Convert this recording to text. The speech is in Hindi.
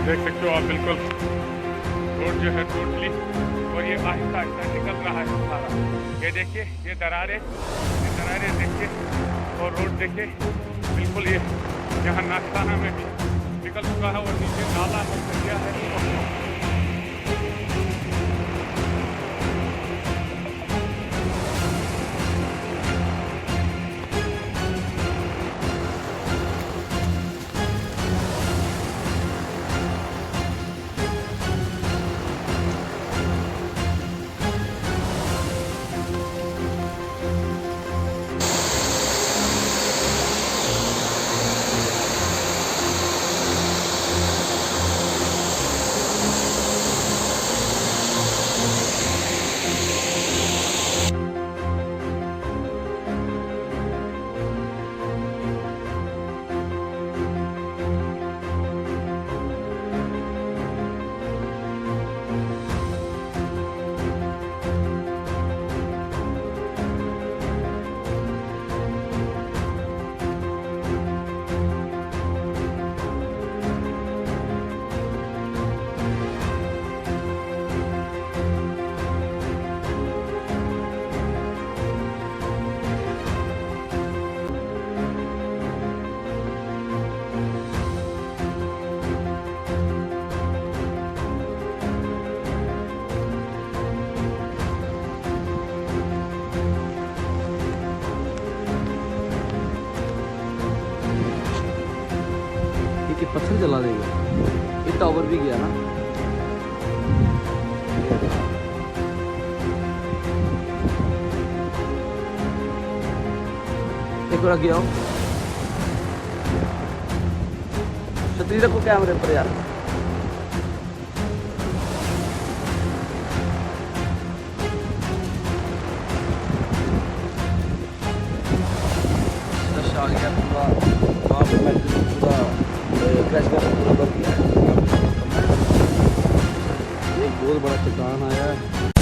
देख सकते हो आप बिल्कुल रोड जो है टोटली, और ये आहिस्ता आहिस्ता निकल रहा है सारा। ये देखिए ये दरारें देखिए, और रोड देखिए बिल्कुल ये यहाँ नाश्ताना में भी निकल चुका है और नीचे नाला बन गया है। कि पत्थर जला देगा। ये टावर भी गया ना। एक बार गया हो, छतरी रखो कैमरे पर यार। आ गया पूरा वहाँ पे मैं पूरा क्रैश कर पूरा बच गया है। एक बहुत बड़ा चट्टान आया है।